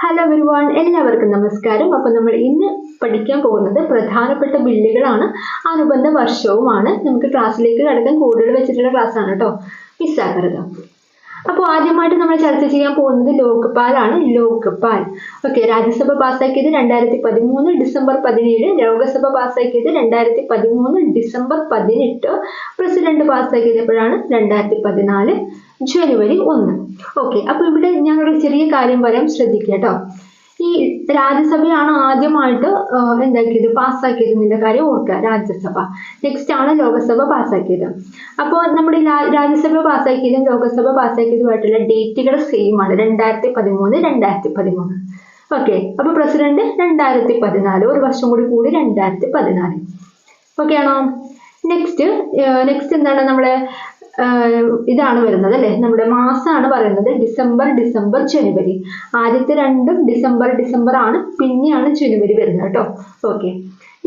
Hello everyone, എല്ലാവർക്കും നമസ്കാരം. അപ്പോൾ നമ്മൾ ഇന്ന് പഠിക്കാൻ പോകുന്നത് പ്രധാനപ്പെട്ട ബില്ലുകളാണ്, അനുബന്ധ വർഷവുമാണ്. നമുക്ക് ക്ലാസ്സിലേക്ക് കടക്കാൻ കൂടുതൽ വെച്ചിട്ടുള്ള ക്ലാസ് ആണ് കേട്ടോ, മിസ്സാക്കരുത്. അപ്പോൾ ആദ്യമായിട്ട് നമ്മൾ ചർച്ച ചെയ്യാൻ പോകുന്നത് ലോക്പാലാണ്. ലോക്പാൽ ഓക്കെ, രാജ്യസഭ പാസ്സാക്കിയത് 2013 ഡിസംബർ 17, ലോകസഭ പാസ്സാക്കിയത് 2013 ഡിസംബർ 18, പ്രസിഡന്റ് പാസ്സാക്കിയത് എപ്പോഴാണ് 2014 ജനുവരി 1. ഓക്കെ, അപ്പൊ ഇവിടെ ഞാനൊരു ചെറിയ കാര്യം പറയാം, ശ്രദ്ധിക്കുക കേട്ടോ. ഈ രാജ്യസഭയാണ് ആദ്യമായിട്ട് എന്താക്കിയത്, പാസ്സാക്കിയത് എന്നുള്ള കാര്യം ഓർക്കുക. രാജ്യസഭ നെക്സ്റ്റ് ആണ് ലോകസഭ പാസ്സാക്കിയത്. അപ്പോൾ നമ്മുടെ രാജ്യസഭ പാസ്സാക്കിയതും ലോകസഭ പാസ്സാക്കിയതുമായിട്ടുള്ള ഡേറ്റുകൾ സെയിം ആണ്, 2013. ഓക്കെ, അപ്പൊ പ്രസിഡന്റ് 2014, ഒരു വർഷം കൂടി 2014. ഓക്കെ ആണോ? നെക്സ്റ്റ് എന്താണ് നമ്മളെ ഇതാണ് വരുന്നത് അല്ലെ, നമ്മുടെ മാസമാണ് പറയുന്നത്. ഡിസംബർ ജനുവരി, ആദ്യത്തെ രണ്ടും ഡിസംബർ ആണ്, പിന്നെയാണ് ജനുവരി വരുന്നത് കേട്ടോ. ഓക്കെ,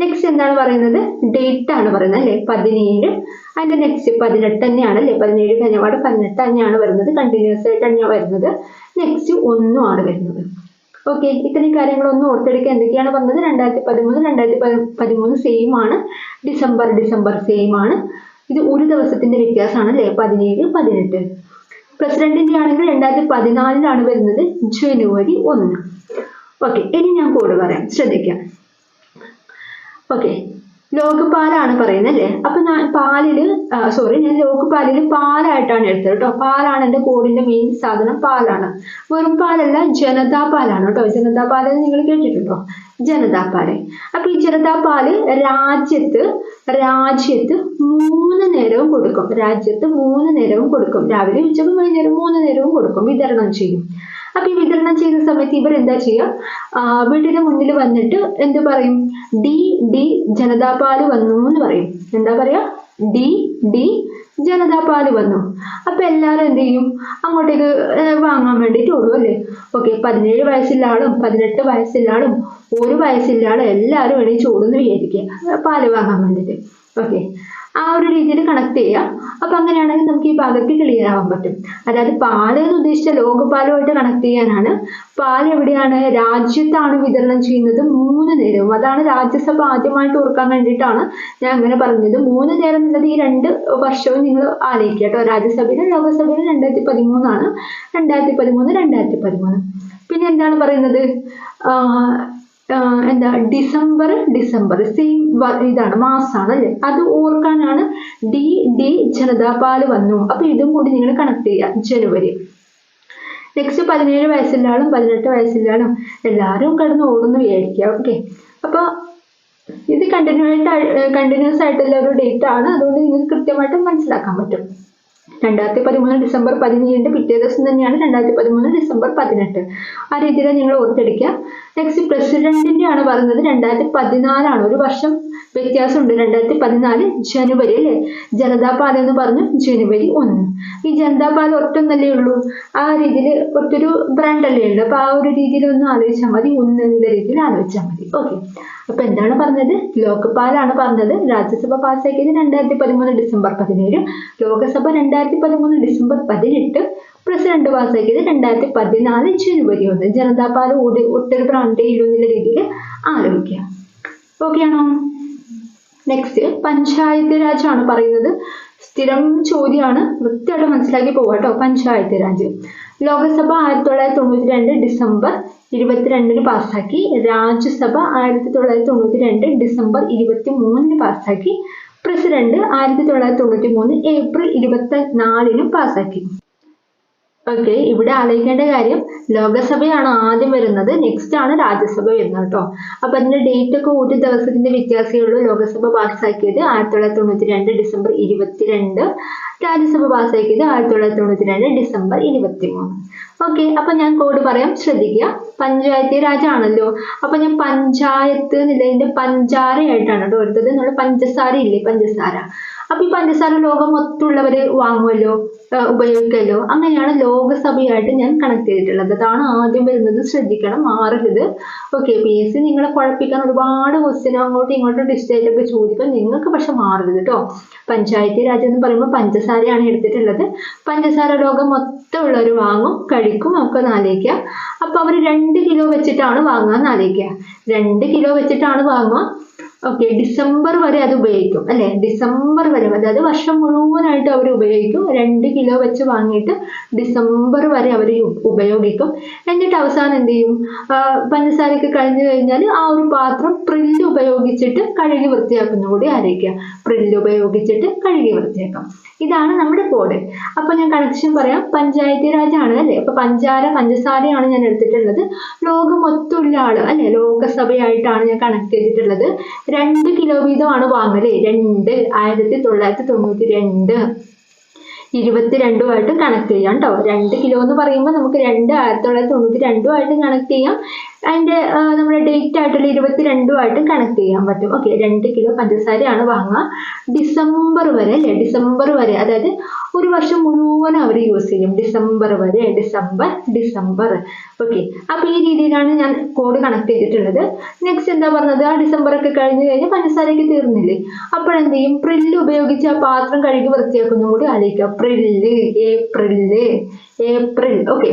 നെക്സ്റ്റ് എന്താണ് പറയുന്നത്, ഡേറ്റ് ആണ് പറയുന്നത് അല്ലെ, 17. അതിന്റെ നെക്സ്റ്റ് 18 തന്നെയാണ് അല്ലെ, 17 കഴിഞ്ഞപാട് 18 തന്നെയാണ് വരുന്നത്, കണ്ടിന്യൂസ് ആയിട്ട് തന്നെയാണ് വരുന്നത്. നെക്സ്റ്റ് 1 ആണ് വരുന്നത്. ഓക്കെ, ഇത്രയും കാര്യങ്ങളൊന്നും ഓർത്തെടുക്കുക. എന്തൊക്കെയാണ് പറഞ്ഞത്, 2013 സെയിം ആണ്, ഡിസംബർ സെയിം ആണ്. ഇത് ഒരു ദിവസത്തിന്റെ വ്യത്യാസമാണ് അല്ലെ, 17, 18. പ്രസിഡന്റിന്റെ ആണെങ്കിൽ 2014 വരുന്നത്, ജനുവരി 1. ഓക്കെ, ഇനി ഞാൻ കോഡ് പറയാം, ശ്രദ്ധിക്കാം. ഓക്കെ, ലോക്പാലാണ് പറയുന്നത് അല്ലേ. അപ്പൊ ഞാൻ ലോക്പാലില് പാലായിട്ടാണ് എടുത്തത് കേട്ടോ. പാലാണ് എന്റെ കോഡിന്റെ മെയിൻ സാധനം, പാലാണ്. വെറും പാലല്ല, ജനതാ പാലാണ് കേട്ടോ. ജനതാ പാല് നിങ്ങൾ കേട്ടിട്ടുണ്ടോ, ജനതാ പാല്. അപ്പൊ ഈ ജനതാ പാല് രാജ്യത്ത് 3 നേരവും കൊടുക്കും. രാജ്യത്ത് 3 നേരവും കൊടുക്കും, രാവിലെ ഉച്ചക്കും വൈകുന്നേരം 3 നേരവും കൊടുക്കും, വിതരണം ചെയ്യും. അപ്പൊ ഈ വിതരണം ചെയ്യുന്ന സമയത്ത് ഇവർ എന്താ ചെയ്യുക, വീടിന്റെ മുന്നിൽ വന്നിട്ട് എന്ത് പറയും, ഡി ജനതാ പാല് വന്നു എന്ന് പറയും. എന്താ പറയാ, ഡി ജനതാ പാല് വന്നു. അപ്പൊ എല്ലാരും എന്ത് ചെയ്യും, അങ്ങോട്ടേക്ക് വാങ്ങാൻ വേണ്ടിട്ട് ഓടും അല്ലേ. ഓക്കെ, 17 വയസ്സുള്ള ആളും 18 വയസ്സുള്ള ആളും 1 വയസ്സുള്ള ആളും എല്ലാവരും എണീച്ച് ഓടുന്നു വിചാരിക്കുക, പാല് വാങ്ങാൻ വേണ്ടിട്ട്. ഓക്കെ, ആ ഒരു രീതിയിൽ കണക്ട് ചെയ്യുക. അപ്പൊ അങ്ങനെയാണെങ്കിൽ നമുക്ക് ഈ ഭാഗത്ത് ക്ലിയർ ആവാൻ പറ്റും. അതായത് പാല് എന്ന് ഉദ്ദേശിച്ച ലോകപാലുമായിട്ട് കണക്ട് ചെയ്യാനാണ്. പാൽ എവിടെയാണ്, രാജ്യത്താണ് വിതരണം ചെയ്യുന്നത് 3 നേരവും. അതാണ് രാജ്യസഭ ആദ്യമായിട്ട് ഓർക്കാൻ വേണ്ടിയിട്ടാണ് ഞാൻ അങ്ങനെ പറഞ്ഞത്. 3 നേരം എന്നുള്ളത് ഈ 2 വർഷവും നിങ്ങൾ ആലോചിക്കുക കേട്ടോ. രാജ്യസഭയിലും ലോകസഭയിലും 2013 ആണ്, 2013. പിന്നെ എന്താണ് പറയുന്നത്, ഡിസംബർ സെയിം ഇതാണ്, മാസമാണ് അല്ലെ. അത് ഓർക്കാനാണ് ഡി ജനതാ പാല് വന്നു. അപ്പൊ ഇതും കൂടി നിങ്ങൾ കണക്ട് ചെയ്യുക, ജനുവരി. നെക്സ്റ്റ് 17 വയസ്സുള്ള ആളും 18 വയസ്സുള്ള ആളും എല്ലാവരും കിടന്ന് ഓടുന്നു വിചാരിക്കുക. ഓക്കെ, അപ്പൊ ഇത് കണ്ടിന്യൂസ് ആയിട്ടുള്ള ഒരു ഡേറ്റ് ആണ്, അതുകൊണ്ട് നിങ്ങൾക്ക് കൃത്യമായിട്ട് മനസ്സിലാക്കാൻ പറ്റും. 2013 ഡിസംബർ 17 പിറ്റേ ദിവസം തന്നെയാണ് 2013 ഡിസംബർ 18. ആ രീതിയിൽ നിങ്ങൾ ഓർത്തെടുക്കുക. നെക്സ്റ്റ് പ്രസിഡന്റിന്റെ ആണ് പറയുന്നത്, 2014, ഒരു വർഷം വ്യത്യാസമുണ്ട്. 2014 ജനുവരി അല്ലെ, ജനതാ പാൽ എന്ന് പറഞ്ഞു, ജനുവരി 1. ഈ ജനതാ പാൽ ഒറ്റൊന്നല്ലേ ഉള്ളൂ, ആ രീതിയിൽ ഒറ്റൊരു ബ്രാൻഡ് അല്ലേ ഉള്ളൂ. അപ്പൊ ആ ഒരു രീതിയിൽ ഒന്ന് ആലോചിച്ചാൽ മതി, 1 എന്നുള്ള രീതിയിൽ ആലോചിച്ചാൽ മതി. ഓക്കെ, അപ്പൊ എന്താണ് പറഞ്ഞത്, ലോക്പാലാണ് പറഞ്ഞത്. രാജ്യസഭ പാസ്സാക്കിയത് 2013 ഡിസംബർ 17, ലോകസഭ 2013 ഡിസംബർ 18, പ്രസിഡന്റ് പാസ്സാക്കിയത് 2014 ജനുവരി 1. ജനതാ പാൽ ഒട്ടൊരു ബ്രാൻഡേ ഉള്ളൂ എന്നുള്ള രീതിയിൽ ആലോചിക്കുക. ഓക്കെ ആണോ? നെക്സ്റ്റ് പഞ്ചായത്ത് രാജ് ആണ് പറയുന്നത്. സ്ഥിരം ചോദ്യമാണ്, വൃത്തിയായിട്ട് മനസ്സിലാക്കി പോവാ കേട്ടോ. പഞ്ചായത്ത് രാജ് ലോകസഭ 1992 ഡിസംബർ 22 പാസ്സാക്കി, രാജ്യസഭ 1992 ഡിസംബർ 23 പാസ്സാക്കി, പ്രസിഡന്റ് 1993 ഏപ്രിൽ 24 പാസ്സാക്കി. ഓക്കെ, ഇവിടെ ആലോചിക്കേണ്ട കാര്യം, ലോകസഭയാണ് ആദ്യം വരുന്നത്, നെക്സ്റ്റ് ആണ് രാജ്യസഭ വരുന്നത് കേട്ടോ. അപ്പൊ അതിന്റെ ഡേറ്റ് ഒക്കെ ഒരു ദിവസത്തിന്റെ വ്യത്യാസമേ ഉള്ളൂ. ലോകസഭ പാസ്സാക്കിയത് 1992 ഡിസംബർ 22, രാജ്യസഭ പാസ്സാക്കിയത് 1992 ഡിസംബർ 23. ഓക്കെ, അപ്പൊ ഞാൻ കോഡ് പറയാം, ശ്രദ്ധിക്കുക. പഞ്ചായത്ത് രാജ് ആണല്ലോ, അപ്പൊ ഞാൻ പഞ്ചായത്ത് എന്നുള്ളതിന്റെ പഞ്ചാരയായിട്ടാണ് കേട്ടോ എടുത്തത്. നമ്മൾ പഞ്ചസാര ഇല്ലേ, പഞ്ചസാര. അപ്പൊ ഈ പഞ്ചസാര ലോകം മൊത്തമുള്ളവര് വാങ്ങുമല്ലോ, ഉപയോഗിക്കല്ലോ. അങ്ങനെയാണ് ലോകസഭയായിട്ട് ഞാൻ കണക്ട് ചെയ്തിട്ടുള്ളത്. അതാണ് ആദ്യം വരുന്നത്, ശ്രദ്ധിക്കണം, മാറരുത്. ഓക്കെ, PSC നിങ്ങളെ കുഴപ്പിക്കാൻ ഒരുപാട് ക്വസ്റ്റ്യൻ അങ്ങോട്ടും ഇങ്ങോട്ടും ഡിസ്റ്റേറ്റ് ഒക്കെ ചോദിക്കും, നിങ്ങൾക്ക് പക്ഷെ മാറരുത് കേട്ടോ. പഞ്ചായത്തി രാജ് എന്ന് പറയുമ്പോൾ പഞ്ചസാരയാണ് എടുത്തിട്ടുള്ളത്. പഞ്ചസാര ലോകം മൊത്തം ഉള്ളവർ വാങ്ങും, കഴിക്കും, ഒക്കെ ആലോചിക്കുക. അപ്പൊ അവർ 2 കിലോ വെച്ചിട്ടാണ് വാങ്ങാൻ ആലോചിക്കുക. 2 കിലോ വെച്ചിട്ടാണ് വാങ്ങുക. ഓക്കെ, ഡിസംബർ വരെ അത് ഉപയോഗിക്കും അല്ലെ. ഡിസംബർ വരെ, അതായത് വർഷം മുഴുവനായിട്ട് അവർ ഉപയോഗിക്കും. 2 കിലോ വെച്ച് വാങ്ങിയിട്ട് ഡിസംബർ വരെ അവർ ഉപയോഗിക്കും. എന്നിട്ട് അവസാനം എന്ത് ചെയ്യും, പഞ്ചസാരയൊക്കെ കഴിഞ്ഞു കഴിഞ്ഞാൽ ആ ഒരു പാത്രം പ്രില്ല് ഉപയോഗിച്ചിട്ട് കഴുകി വൃത്തിയാക്കുന്ന കൂടി ആലോചിക്കുക. പ്രില്ല് ഉപയോഗിച്ചിട്ട് കഴുകി വൃത്തിയാക്കാം. ഇതാണ് നമ്മുടെ കോഡ്. അപ്പൊ ഞാൻ കണക്ഷൻ പറയാം. പഞ്ചായത്തി രാജ് ആണ് അല്ലെ. അപ്പൊ പഞ്ചസാരയാണ് ഞാൻ എടുത്തിട്ടുള്ളത്. ലോകം മൊത്തമുള്ള ആള് അല്ലെ, ലോകസഭയായിട്ടാണ് ഞാൻ കണക്ട് ചെയ്തിട്ടുള്ളത്. 2 കിലോ വീതമാണ് വാങ്ങല്. 1992 22ആയിട്ട് കണക്ട് ചെയ്യാം കേട്ടോ. 2 കിലോ എന്ന് പറയുമ്പോൾ നമുക്ക് 1992ആയിട്ട് കണക്ട് ചെയ്യാം. അതിന്റെ നമ്മുടെ ഡേറ്റ് ആയിട്ടുള്ള 22ആയിട്ടും കണക്ട് ചെയ്യാൻ പറ്റും. ഓക്കെ, 2 കിലോ പഞ്ചസാരയാണ് വാങ്ങുക. ഡിസംബർ വരെ അല്ലെ, ഡിസംബർ വരെ, അതായത് ഒരു വർഷം മുഴുവൻ അവർ യൂസ് ചെയ്യും. ഡിസംബർ വരെ, ഡിസംബർ. ഓക്കെ, അപ്പൊ ഈ രീതിയിലാണ് ഞാൻ കോഡ് കണക്ട് ചെയ്തിട്ടുള്ളത്. നെക്സ്റ്റ് എന്താ പറഞ്ഞത്, ആ ഡിസംബർ ഒക്കെ കഴിഞ്ഞ് കഴിഞ്ഞാൽ പഞ്ചസാരയൊക്കെ തീർന്നില്ലേ, അപ്പോഴെന്ത് ചെയ്യും, പ്രില്ല് ഉപയോഗിച്ച് ആ പാത്രം കഴുകി വൃത്തിയാക്കുന്ന കൂടി ആലോചിക്കുക. Frill, April. ഓക്കെ,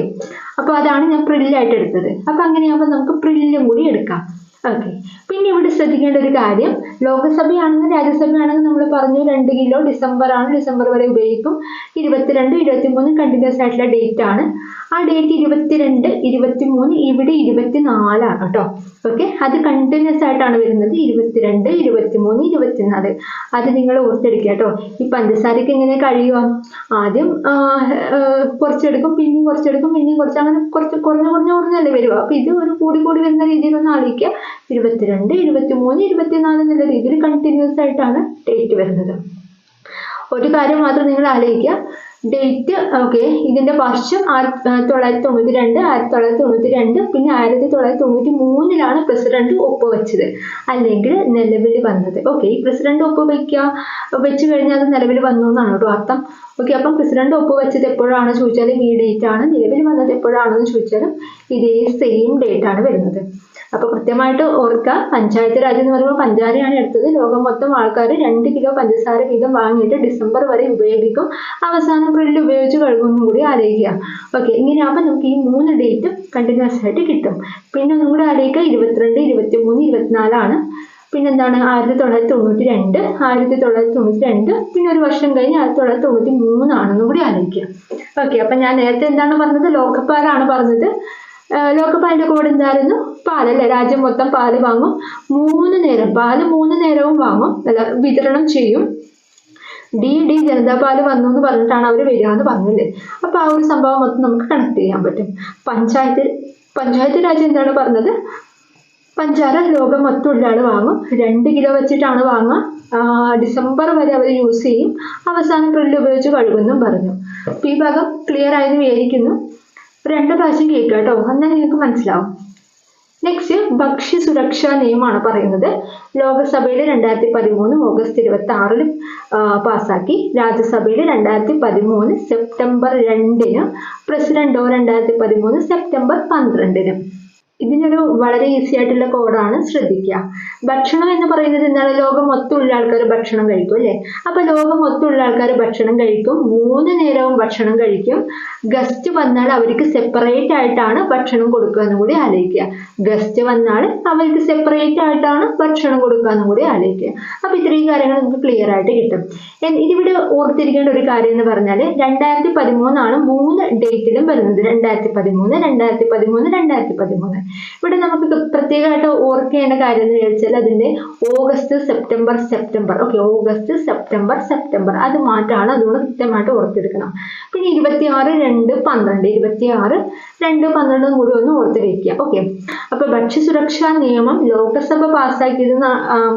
അപ്പൊ അതാണ് ഞാൻ പ്രില്ലായിട്ട് എടുത്തത്. അപ്പൊ അങ്ങനെയാകുമ്പോൾ നമുക്ക് പ്രില്ലും കൂടി എടുക്കാം. ഓക്കെ, പിന്നെ ഇവിടെ ശ്രദ്ധിക്കേണ്ട ഒരു കാര്യം, ലോകസഭയാണെന്ന് രാജ്യസഭയാണെന്ന് നമ്മൾ പറഞ്ഞു 2 കിലോ ഡിസംബർ ആണ്, ഡിസംബർ വരെ ഉപയോഗിക്കും. 22, 23 കണ്ടിന്യൂസ് ആയിട്ടുള്ള ഡേറ്റ് ആണ്. ആ ഡേറ്റ് 22, 23, ഇവിടെ 24 ആണ് കേട്ടോ. ഓക്കെ, അത് കണ്ടിന്യൂസ് ആയിട്ടാണ് വരുന്നത്. 22, 23, 24 അത് നിങ്ങൾ ഓർത്തെടുക്കുക കേട്ടോ. ഈ പഞ്ചസാരക്ക് എങ്ങനെ കഴിയുക, ആദ്യം കുറച്ചെടുക്കും, പിന്നെയും കുറച്ചെടുക്കും, പിന്നെയും കുറച്ച്, അങ്ങനെ കുറഞ്ഞല്ലേ വരിക. അപ്പൊ ഇത് ഒരു കൂടി വരുന്ന രീതിയിലൊന്ന് ആലോചിക്കുക. 22, 23, 24 എന്നുള്ള രീതിയിൽ കണ്ടിന്യൂസ് ആയിട്ടാണ് ഡേറ്റ് വരുന്നത്. ഒരു കാര്യം മാത്രം നിങ്ങൾ ആലോചിക്കുക, ഡേറ്റ്. ഓക്കെ, ഇതിന്റെ വർഷം 1992, 1992, പിന്നെ 1993 പ്രസിഡന്റ് ഒപ്പുവെച്ചത്, അല്ലെങ്കിൽ നിലവിൽ വന്നത്. ഓക്കെ, ഈ പ്രസിഡന്റ് വെച്ച് കഴിഞ്ഞാൽ അത് നിലവിൽ വന്നു എന്നാണ് കേട്ടോ അർത്ഥം. ഓക്കെ, അപ്പം പ്രസിഡന്റ് ഒപ്പുവെച്ചത് എപ്പോഴാണ് ചോദിച്ചാലും ഈ ഡേറ്റ് ആണ്. നിലവിൽ വന്നത് എപ്പോഴാണെന്ന് ചോദിച്ചാലും ഇതേ സെയിം ഡേറ്റ് ആണ് വരുന്നത്. അപ്പൊ കൃത്യമായിട്ട് ഓർക്കുക, പഞ്ചായത്ത് രാജ് എന്ന് പറയുമ്പോൾ പഞ്ചാരയാണ് എടുത്തത്. ലോകം മൊത്തം ആൾക്കാർ 2 കിലോ പഞ്ചസാര വീതം വാങ്ങിയിട്ട് ഡിസംബർ വരെ ഉപയോഗിക്കും. അവസാനം പ്രില്ല് ഉപയോഗിച്ച് കഴുകുന്നും കൂടി ആലോചിക്കുക. ഓക്കെ, ഇങ്ങനെയാകുമ്പോൾ നമുക്ക് ഈ 3 ഡേറ്റും കണ്ടിന്യൂസ് ആയിട്ട് കിട്ടും. പിന്നെ ഒന്നും കൂടി ആലോചിക്കുക, 22, 23, 24 ആണ്. പിന്നെന്താണ്, 1992, 1992, പിന്നെ ഒരു വർഷം കഴിഞ്ഞ് 1993 ആണെന്നും കൂടി ആലോചിക്കുക. ഓക്കെ, അപ്പൊ ഞാൻ നേരത്തെ എന്താണ് പറഞ്ഞത്, ലോകപാലാണ് പറഞ്ഞത്. ലോകപാലിന്റെ കോഡ് എന്തായിരുന്നു, പാലല്ലേ. രാജ്യം മൊത്തം പാല് വാങ്ങും. 3 നേരം പാല് 3 നേരവും വാങ്ങും, വിതരണം ചെയ്യും. ഡി ജനതാ പാല് വന്നു എന്ന് പറഞ്ഞിട്ടാണ് അവർ വരിക എന്ന് പറഞ്ഞില്ലേ. അപ്പൊ ആ ഒരു സംഭവം മൊത്തം നമുക്ക് കണക്ട് ചെയ്യാൻ പറ്റും. പഞ്ചായത്ത് രാജ് എന്താണ് പറഞ്ഞത്, പഞ്ചാര ലോകം മൊത്തം ഉള്ള ആൾ വാങ്ങും. 2 കിലോ വെച്ചിട്ടാണ് വാങ്ങുക. ഡിസംബർ വരെ അവർ യൂസ് ചെയ്യും. അവസാനം പ്രില്ല് ഉപയോഗിച്ച് കഴുകുന്നും പറഞ്ഞു. ഈ ഭാഗം ക്ലിയർ ആയെന്ന് വിചാരിക്കുന്നു. 2 പ്രാവശ്യം കേൾക്കുക കേട്ടോ, എന്നാൽ നിങ്ങൾക്ക് മനസ്സിലാവും. നെക്സ്റ്റ്, ഭക്ഷ്യ സുരക്ഷാ നിയമമാണ് പറയുന്നത്. ലോകസഭയിൽ 2013 ഓഗസ്റ്റ് 26 പാസ്സാക്കി. രാജ്യസഭയിൽ 2013 സെപ്റ്റംബർ 2, പ്രസിഡന്റോ 2013 സെപ്റ്റംബർ 12. ഇതിനൊരു വളരെ ഈസി ആയിട്ടുള്ള കോഡാണ്, ശ്രദ്ധിക്കുക. ഭക്ഷണം എന്ന് പറയുന്നത് എന്താണ്, ലോകം മൊത്തമുള്ള ആൾക്കാർ ഭക്ഷണം കഴിക്കും അല്ലേ. അപ്പൊ ലോകം മൊത്തമുള്ള ആൾക്കാർ ഭക്ഷണം കഴിക്കും. 3 നേരവും ഭക്ഷണം കഴിക്കും. ഗസ്റ്റ് വന്നാൽ അവർക്ക് സെപ്പറേറ്റ് ആയിട്ടാണ് ഭക്ഷണം കൊടുക്കുക എന്നും കൂടി ആലോചിക്കുക. ഗസ്റ്റ് വന്നാൽ അവർക്ക് സെപ്പറേറ്റ് ആയിട്ടാണ് ഭക്ഷണം കൊടുക്കുക എന്നും കൂടി ആലോചിക്കുക. അപ്പൊ ഇത്രയും കാര്യങ്ങൾ നമുക്ക് ക്ലിയർ ആയിട്ട് കിട്ടും. ഇതിവിടെ ഓർത്തിരിക്കേണ്ട ഒരു കാര്യം എന്ന് പറഞ്ഞാൽ 2013 ആണ് 3 ഡേറ്റിലും വരുന്നത്. 2013, 2013, 2013. ഇവിടെ നമുക്ക് പ്രത്യേകമായിട്ട് ഓർക്കേണ്ട കാര്യം എന്ന് ചോദിച്ചാൽ അതിന്റെ August, September. Okay, August, September അത് മാറ്റാണ്. അതുകൊണ്ട് കൃത്യമായിട്ട് ഓർത്തെടുക്കണം. പിന്നെ 26, 2, 12, 26, 2, 12 കൂടി ഒന്ന് ഓർത്ത് വയ്ക്കുക. ഓക്കെ, അപ്പൊ ഭക്ഷ്യസുരക്ഷാ നിയമം ലോകസഭ പാസ്സാക്കിയത്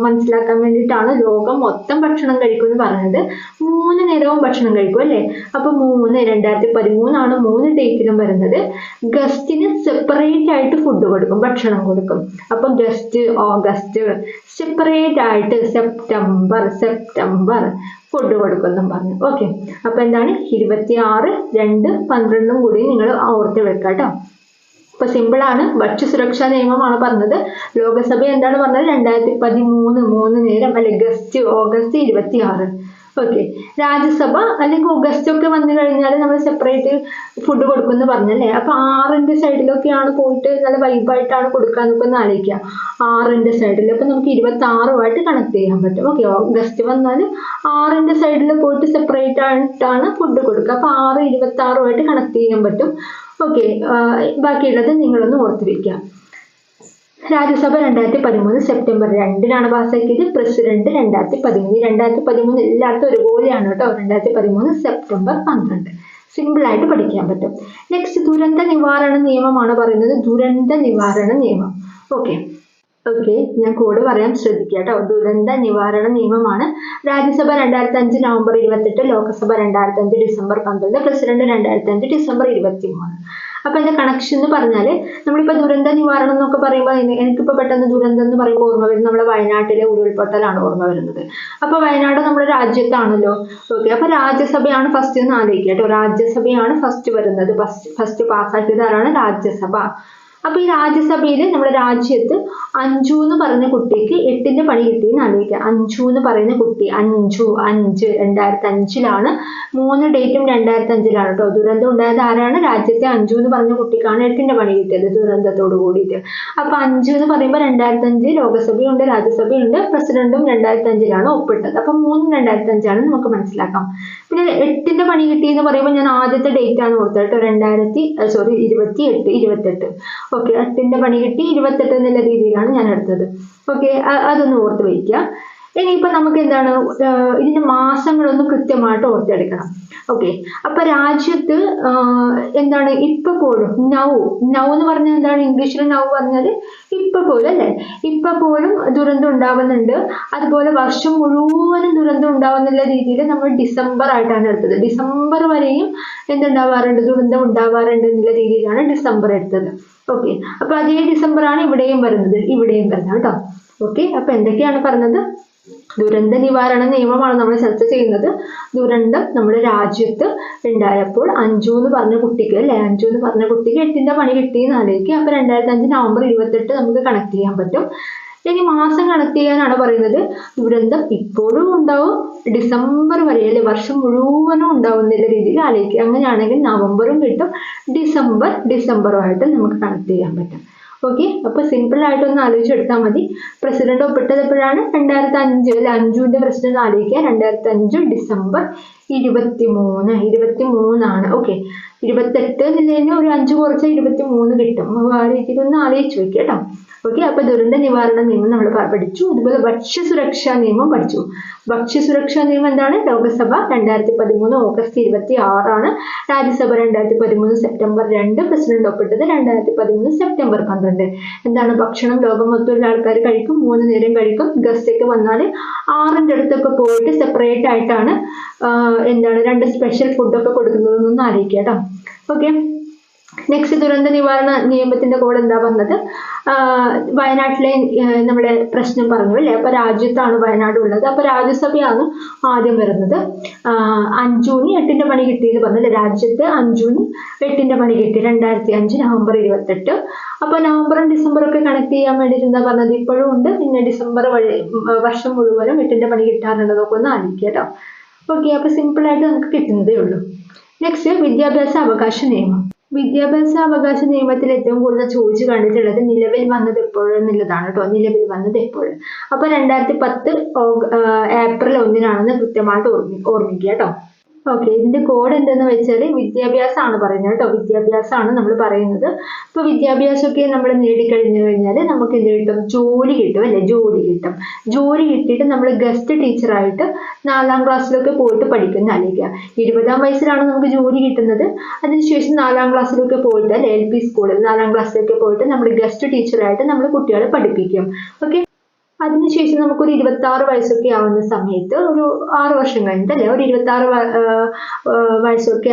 മനസ്സിലാക്കാൻ വേണ്ടിയിട്ടാണ് ലോകം മൊത്തം ഭക്ഷണം കഴിക്കും എന്ന് പറഞ്ഞത്. 3 നേരവും ഭക്ഷണം കഴിക്കും അല്ലേ. അപ്പൊ 3, 2013 ആണ് 3 ഡേറ്റിലും വരുന്നത്. ഗസ്റ്റിന് സെപ്പറേറ്റ് ആയിട്ട് ഫുഡ് ഫുഡ് കൊടുക്കും, ഭക്ഷണം കൊടുക്കും. അപ്പൊ ഗസ്റ്റ് ഓഗസ്റ്റ്, സെപ്പറേറ്റ് ആയിട്ട് സെപ്റ്റംബർ ഫുഡ് കൊടുക്കുമെന്നും പറഞ്ഞു. ഓക്കെ, അപ്പൊ എന്താണ് 26, 2, 12 കൂടി നിങ്ങൾ ഓർത്ത് വെക്കാം കേട്ടോ. അപ്പൊ സിമ്പിൾ ആണ്. ഭക്ഷ്യസുരക്ഷാ നിയമമാണ് പറഞ്ഞത്. ലോകസഭ എന്താണ് പറഞ്ഞത്? 2013 3 നേരം അല്ലെ, ഗസ്റ്റ് ഓഗസ്റ്റ് 26. ഓക്കെ, രാജ്യസഭ അല്ലെങ്കിൽ ഓഗസ്റ്റ് ഒക്കെ വന്നു കഴിഞ്ഞാൽ നമ്മൾ സെപ്പറേറ്റ് ഫുഡ് കൊടുക്കുമെന്ന് പറഞ്ഞല്ലേ. അപ്പൊ 6ന്റെ സൈഡിലൊക്കെയാണ് പോയിട്ട് നല്ല വൈബായിട്ടാണ് കൊടുക്കാന്നൊക്കെ ഒന്ന് ആലോചിക്കുക. 6ന്റെ സൈഡിൽ അപ്പൊ നമുക്ക് 26 കണക്ട് ചെയ്യാൻ പറ്റും. ഓക്കെ, ഓഗസ്റ്റ് വന്നാൽ 6ന്റെ സൈഡിൽ പോയിട്ട് സെപ്പറേറ്റ് ആയിട്ടാണ് ഫുഡ് കൊടുക്കുക. അപ്പൊ 6 26 കണക്ട് ചെയ്യാൻ പറ്റും. ഓക്കെ, ബാക്കിയുള്ളത് നിങ്ങളൊന്ന് ഓർത്ത് വെക്കുക. രാജ്യസഭ 2013 സെപ്റ്റംബർ 2 പാസ്സാക്കിയത്. പ്രസിഡന്റ് 2013 എല്ലായിടത്തും ഒരുപോലെയാണ് കേട്ടോ. 2013 സെപ്റ്റംബർ 12. സിമ്പിൾ ആയിട്ട് പഠിക്കാൻ പറ്റും. നെക്സ്റ്റ് ദുരന്ത നിവാരണ നിയമമാണ് പറയുന്നത്. ദുരന്ത നിവാരണ നിയമം. ഓക്കെ, ഞാൻ കോഡ് പറയാൻ ശ്രദ്ധിക്കുക കേട്ടോ. ദുരന്ത നിവാരണ നിയമമാണ്. Rajya Sabha 2005 November 28, Lok Sabha 2005 December 12, president 2005 December 23. അപ്പൊ അതിന്റെ കണക്ഷൻ എന്ന് പറഞ്ഞാല്, നമ്മളിപ്പോ ദുരന്ത നിവാരണം എന്നൊക്കെ പറയുമ്പോൾ എനിക്കിപ്പോ പെട്ടെന്ന് ദുരന്തം എന്ന് പറയുമ്പോൾ ഓർമ്മ വരുന്നത് നമ്മുടെ വയനാട്ടിലെ ഉരുൾപൊട്ടലാണ് ഓർമ്മ വരുന്നത്. അപ്പൊ വയനാട് നമ്മുടെ രാജ്യത്താണല്ലോ. ഓക്കെ, അപ്പൊ രാജ്യസഭയാണ് ഫസ്റ്റ് എന്ന് ആലോചിക്കുക കേട്ടോ. രാജ്യസഭയാണ് ഫസ്റ്റ് വരുന്നത്. ഫസ്റ്റ് പാസ്സാക്കിയത് ആരാണ്? രാജ്യസഭ. അപ്പൊ ഈ രാജ്യസഭയിൽ നമ്മുടെ രാജ്യത്ത് അഞ്ജു എന്ന് പറഞ്ഞ കുട്ടിക്ക് 8ന്റെ പണി കിട്ടിയെന്ന് ആലോചിക്കുക. അഞ്ജു എന്ന് പറയുന്ന കുട്ടി, 5 2005 3 ഡേറ്റും 2005 കേട്ടോ. ദുരന്തം ഉണ്ടായത് ആരാണ്? രാജ്യത്തെ അഞ്ജു എന്ന് പറഞ്ഞ കുട്ടിക്കാണ് 8ന്റെ പണി കിട്ടിയത് ദുരന്തത്തോട് കൂടിയിട്ട്. അപ്പൊ 5 എന്ന് പറയുമ്പോൾ 2005 ലോകസഭയുണ്ട്, രാജ്യസഭയുണ്ട്, പ്രസിഡന്റും 2005 ഒപ്പിട്ടത്. അപ്പൊ 3 2005 നമുക്ക് മനസ്സിലാക്കാം. പിന്നെ 8ന്റെ പണി കിട്ടി എന്ന് പറയുമ്പോൾ ഞാൻ ആദ്യത്തെ ഡേറ്റ് ആണ് ഓർത്തത് കേട്ടോ. 28. ഓക്കെ, 8ന്റെ പണി കിട്ടി 28 എന്നുള്ള രീതിയിലാണ് ഞാൻ എടുത്തത്. ഓക്കെ, അതൊന്ന് ഓർത്ത് വയ്ക്കുക. ഇനിയിപ്പോ നമുക്ക് എന്താണ് ഇതിന്റെ മാസങ്ങളൊന്നും കൃത്യമായിട്ട് ഓർത്തെടുക്കണം. ഓക്കെ, അപ്പൊ രാജ്യത്ത് എന്താണ് ഇപ്പൊ പോലും നൗ എന്ന് പറഞ്ഞാൽ എന്താണ്? ഇംഗ്ലീഷിൽ നൗ പറഞ്ഞാല് ഇപ്പൊ പോലും അല്ലെ. ഇപ്പൊ പോലും ദുരന്തം ഉണ്ടാവുന്നുണ്ട്. അതുപോലെ വർഷം മുഴുവനും ദുരന്തം ഉണ്ടാവുന്നുള്ള രീതിയിൽ നമ്മൾ ഡിസംബർ ആയിട്ടാണ് എടുത്തത്. ഡിസംബർ വരെയും എന്തുണ്ടാവാറുണ്ട്? ദുരന്തം ഉണ്ടാവാറുണ്ട് എന്നുള്ള രീതിയിലാണ് ഡിസംബർ എടുത്തത്. ഓക്കെ, അപ്പൊ അതേ ഡിസംബർ ആണ് ഇവിടെയും വരുന്നത് കേട്ടോ. ഓക്കെ, അപ്പൊ എന്തൊക്കെയാണ് പറഞ്ഞത്? ദുരന്ത നിവാരണ നിയമമാണ് നമ്മൾ ചർച്ച ചെയ്യുന്നത്. ദുരന്തം നമ്മുടെ രാജ്യത്ത് ഉണ്ടായപ്പോൾ അഞ്ജു എന്ന് പറഞ്ഞ കുട്ടിക്ക് 8ന്റെ പണി കിട്ടിയെന്ന് ആലോചിക്കുക. അപ്പൊ 2005 നവംബർ 28 നമുക്ക് കണക്ട് ചെയ്യാൻ പറ്റും. ഇനി മാസം കണക്ട് ചെയ്യാനാണ് പറയുന്നത്. ദുരന്തം ഇപ്പോഴും ഉണ്ടാവും, ഡിസംബർ വരെ അല്ലെ, വർഷം മുഴുവനും ഉണ്ടാവുന്നില്ല രീതിയിൽ ആലോചിക്കുക. അങ്ങനെയാണെങ്കിൽ നവംബറും കിട്ടും, ഡിസംബറുമായിട്ട് നമുക്ക് കണക്ട് ചെയ്യാൻ പറ്റും. ഓക്കെ, അപ്പൊ സിമ്പിൾ ആയിട്ടൊന്ന് ആലോചിച്ചെടുത്താൽ മതി. പ്രസിഡന്റ് ഒപ്പിട്ടത് എപ്പോഴാണ്? 2005 അല്ലെ. അഞ്ജുവിന്റെ പ്രസിഡന്റ് ആലോചിക്കുക. 2005 ഡിസംബർ 23 ആണ്. ഓക്കെ, 28 എന്നുള്ളതിന് ഒരു 5 കുറച്ച് 23 കിട്ടും. ആ രീതിയിലൊന്ന് ആലോചിച്ച് വെക്കുക കേട്ടോ. ഓക്കെ, അപ്പൊ ദുരന്ത നിവാരണ നിയമം നമ്മൾ പഠിച്ചു. അതുപോലെ ഭക്ഷ്യസുരക്ഷാ നിയമം പഠിച്ചു. ഭക്ഷ്യസുരക്ഷാ നിയമം എന്താണ്? Lok Sabha 2013 August 26 Rajya Sabha 2013 September 2, president ഒപ്പിട്ടത് 2013 സെപ്റ്റംബർ 12. എന്താണ്? ഭക്ഷണം ലോകം മൊത്തമുള്ള ആൾക്കാർ കഴിക്കും, 3 നേരം കഴിക്കും. ഗസ്റ്റ് ഒക്കെ വന്നാൽ 6ന്റെ അടുത്തൊക്കെ പോയിട്ട് സെപ്പറേറ്റ് ആയിട്ടാണ് എന്താണ് 2 സ്പെഷ്യൽ ഫുഡൊക്കെ കൊടുക്കുന്നതെന്നൊന്ന് ആലോചിക്കുക കേട്ടോ. ഓക്കെ, നെക്സ്റ്റ് ദുരന്ത നിവാരണ നിയമത്തിന്റെ കോഡ് എന്താ പറഞ്ഞത്? വയനാട്ടിലെ നമ്മുടെ പ്രശ്നം പറഞ്ഞു അല്ലേ. അപ്പൊ രാജ്യത്താണ് വയനാട് ഉള്ളത്. അപ്പൊ രാജ്യസഭയാണ് ആദ്യം വരുന്നത്. അഞ്ജുവിന് 8ന്റെ പണി കിട്ടിയെന്ന് പറഞ്ഞല്ലേ. രാജ്യത്ത് അഞ്ജുവിന് 8ന്റെ പണി കിട്ടി 2005 നവംബർ 28. അപ്പൊ നവംബറും ഡിസംബറും ഒക്കെ കണക്ട് ചെയ്യാൻ വേണ്ടിയിട്ട് എന്താ പറഞ്ഞത്? ഇപ്പോഴും ഉണ്ട്. പിന്നെ ഡിസംബർ വർഷം മുഴുവനും 8ന്റെ പണി കിട്ടാറുള്ളതൊക്കെ ഒന്ന് ആലോചിക്കുക കേട്ടോ. ഓക്കെ, അപ്പൊ സിമ്പിൾ ആയിട്ട് നമുക്ക് കിട്ടുന്നതേ ഉള്ളൂ. നെക്സ്റ്റ് വിദ്യാഭ്യാസ അവകാശ നിയമം. വിദ്യാഭ്യാസ അവകാശ നിയമത്തിൽ ഏറ്റവും കൂടുതൽ ചോദിച്ചു കണ്ടിട്ടുള്ളത് നിലവിൽ വന്നത് എപ്പോഴെന്നുള്ളതാണ് കേട്ടോ. നിലവിൽ വന്നത് എപ്പോഴും. അപ്പൊ 2010 ഏപ്രിൽ 1 കൃത്യമായിട്ട് ഓർമ്മിക്കുക കേട്ടോ. ഓക്കെ, ഇതിന്റെ കോഡ് എന്തെന്ന് വെച്ചാൽ വിദ്യാഭ്യാസമാണ് പറയുന്നത് കേട്ടോ. വിദ്യാഭ്യാസമാണ് നമ്മൾ പറയുന്നത്. ഇപ്പൊ വിദ്യാഭ്യാസമൊക്കെ നമ്മൾ നേടിക്കഴിഞ്ഞു കഴിഞ്ഞാൽ നമുക്ക് എന്ത് കിട്ടും? ജോലി കിട്ടും അല്ലെ. ജോലി കിട്ടിയിട്ട് നമ്മൾ ഗസ്റ്റ് ടീച്ചറായിട്ട് 4ാം ക്ലാസ്സിലൊക്കെ പോയിട്ട് പഠിക്കുന്ന ആലോചിക്കുക. 20ാം വയസ്സിലാണ് നമുക്ക് ജോലി കിട്ടുന്നത്. അതിനുശേഷം 4ാം ക്ലാസ്സിലൊക്കെ പോയിട്ട് അല്ലെ, LP സ്കൂളിൽ 4ാം ക്ലാസ്സിലൊക്കെ പോയിട്ട് നമ്മൾ ഗസ്റ്റ് ടീച്ചറായിട്ട് നമ്മൾ കുട്ടികളെ പഠിപ്പിക്കും. ഓക്കെ, അതിനുശേഷം നമുക്കൊരു 26 വയസ്സൊക്കെ ആവുന്ന സമയത്ത് ഒരു 6 വർഷം കഴിഞ്ഞിട്ട് അല്ലേ, ഒരു 26 വയസ്സൊക്കെ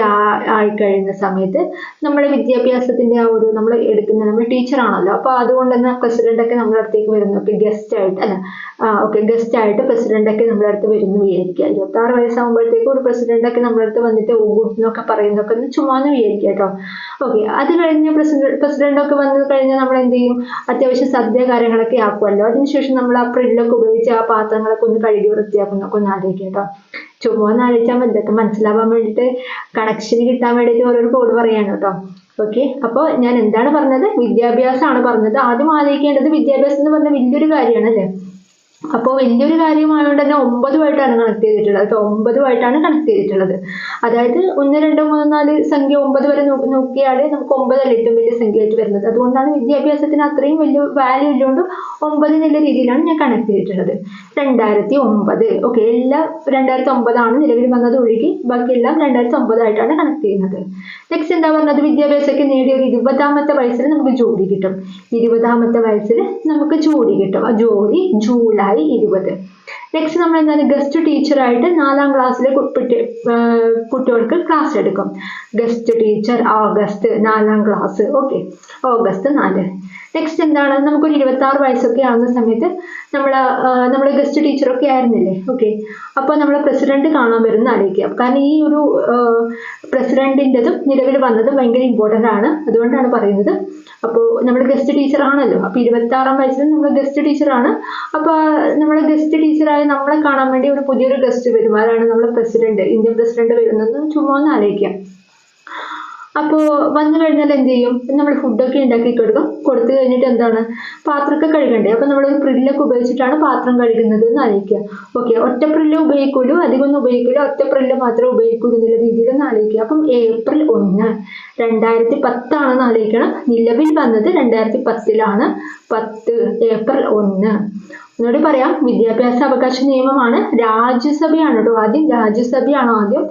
ആയിക്കഴിയുന്ന സമയത്ത് നമ്മുടെ വിദ്യാഭ്യാസത്തിന്റെ ആ ഒരു നമ്മൾ എടുക്കുന്ന നമ്മൾ ടീച്ചറാണല്ലോ, അപ്പോൾ അതുകൊണ്ട് തന്നെ പ്രസിഡന്റ് ഒക്കെ നമ്മുടെ അടുത്തേക്ക് വരുന്നു, ഗസ്റ്റ് ആയിട്ട് അല്ല ഗസ്റ്റ് ആയിട്ട് പ്രസിഡന്റ് ഒക്കെ നമ്മുടെ അടുത്ത് വരുന്നു വിചാരിക്കുക. 26 വയസ്സാകുമ്പോഴത്തേക്കും ഒരു പ്രസിഡന്റ് ഒക്കെ നമ്മുടെ അടുത്ത് വന്നിട്ട് ഗുഡ് എന്നൊക്കെ പറയുന്നൊക്കെ ഒന്ന് ചുമ്മാന്ന് വിചാരിക്കുക കേട്ടോ. അത് കഴിഞ്ഞ് പ്രസിഡന്റ് ഒക്കെ വന്നു കഴിഞ്ഞാൽ നമ്മൾ എന്ത് ചെയ്യും, അത്യാവശ്യം സദ്യ കാര്യങ്ങളൊക്കെ ആക്കുമല്ലോ. അതിനുശേഷം നമ്മൾ ആ പ്രില്ലൊക്കെ ഉപയോഗിച്ച് ആ പാത്രങ്ങളൊക്കെ ഒന്ന് കഴുകി വൃത്തിയാക്കുന്നൊക്കെ ഒന്ന് ആലോചിക്കുക കേട്ടോ. ചുമ്മാ ഒന്ന് ആലോചിച്ചാൽ മതി, ഇതൊക്കെ മനസ്സിലാവാൻ വേണ്ടിയിട്ട് കണക്ഷൻ കിട്ടാൻ വേണ്ടിയിട്ട് ഓരോരോ കോഡ് പറയാണ് കേട്ടോ. അപ്പോൾ ഞാൻ എന്താണ് പറഞ്ഞത്, വിദ്യാഭ്യാസമാണ് പറഞ്ഞത്. ആദ്യം ആലോചിക്കേണ്ടത് വിദ്യാഭ്യാസം എന്ന് പറഞ്ഞ വലിയൊരു കാര്യമാണ് അല്ലേ. അപ്പോൾ വലിയൊരു കാര്യമായതുകൊണ്ട് തന്നെ 9 കണക്ട് ചെയ്തിട്ടുള്ളത്. 9 കണക്ട് ചെയ്തിട്ടുള്ളത്. അതായത് 1 2 3 4 സംഖ്യ 9 വരെ നോക്കിയാൽ നമുക്ക് 9 അല്ല ഏറ്റവും വലിയ സംഖ്യയായിട്ട് വരുന്നത്. അതുകൊണ്ടാണ് വിദ്യാഭ്യാസത്തിന് അത്രയും വലിയ വാല്യൂ ഇല്ലുകൊണ്ട് 9 എന്നുള്ള രീതിയിലാണ് ഞാൻ കണക്ട് ചെയ്തിട്ടുള്ളത്. 2009 എല്ലാം 2009 നിലവിൽ വന്നത് ഒഴികെ ബാക്കിയെല്ലാം 2009 കണക്ട് ചെയ്യുന്നത്. നെക്സ്റ്റ് എന്താ പറഞ്ഞത്, വിദ്യാഭ്യാസമൊക്കെ നേടിയ ഒരു 20ാമത്തെ വയസ്സിൽ നമുക്ക് ജോലി കിട്ടും. 20ാമത്തെ വയസ്സിൽ നമുക്ക് ജോലി കിട്ടും. ആ ജോലി ജൂലൈ 20. നെക്സ്റ്റ് നമ്മൾ എന്താണ്, ഗസ്റ്റ് ടീച്ചറായിട്ട് 4ാം ക്ലാസ്സിലെ കുട്ടികൾക്ക് ക്ലാസ് എടുക്കും. Guest teacher August 4ാം class. August 4. Next എന്താണ്, നമുക്കൊരു 26 വയസ്സൊക്കെ ആവുന്ന സമയത്ത് നമ്മൾ ഗസ്റ്റ് ടീച്ചറൊക്കെ ആയിരുന്നില്ലേ. അപ്പോൾ നമ്മൾ പ്രസിഡന്റ് കാണാൻ വരുന്ന ആലോചിക്കുക. കാരണം ഈ ഒരു പ്രസിഡന്റിൻ്റെതും നിലവിൽ വന്നതും ഭയങ്കര ഇമ്പോർട്ടൻ്റ് ആണ്. അതുകൊണ്ടാണ് പറയുന്നത്. അപ്പോൾ നമ്മൾ ഗസ്റ്റ് ടീച്ചർ ആണല്ലോ. അപ്പോൾ 26ാം വയസ്സിൽ നമ്മൾ ഗസ്റ്റ് ടീച്ചറാണ്. അപ്പോൾ നമ്മൾ ഗസ്റ്റ് ടീച്ചറായി നമ്മളെ കാണാൻ വേണ്ടി ഒരു പുതിയൊരു ഗസ്റ്റ് വരും. ആരാണ്, നമ്മൾ പ്രസിഡന്റ്, ഇന്ത്യൻ പ്രസിഡന്റ് വരുന്നത് ചുമ്മാ ഒന്ന് ആലോചിക്കാം. അപ്പോൾ വന്നു കഴിഞ്ഞാൽ എന്ത് ചെയ്യും, നമ്മൾ ഫുഡൊക്കെ ഉണ്ടാക്കി കൊടുത്തു കഴിഞ്ഞിട്ട് എന്താണ്, പാത്രമൊക്കെ കഴുകണ്ടേ. അപ്പോൾ നമ്മളൊരു പ്രില്ലൊക്കെ ഉപയോഗിച്ചിട്ടാണ് പാത്രം കഴുകുന്നത് എന്ന് ആലോചിക്കുക. ഒറ്റ പ്രില്ല് ഉപയോഗിക്കൂലോ, അധികമൊന്നും ഉപയോഗിക്കൂലോ, ഒറ്റ പ്രില്ല് മാത്രമേ ഉപയോഗിക്കൂലൂ എന്നുള്ള രീതിയിൽ ഒന്ന് ആലോചിക്കുക. അപ്പം ഏപ്രിൽ 1 2010 ആലോചിക്കണം. നിലവിൽ വന്നത് 2010 10 ഏപ്രിൽ 1. ഒന്നുകൂടി പറയാം, വിദ്യാഭ്യാസ അവകാശ നിയമമാണ്. രാജ്യസഭയാണ് കേട്ടോ ആദ്യം, രാജ്യസഭയാണ് ആദ്യം.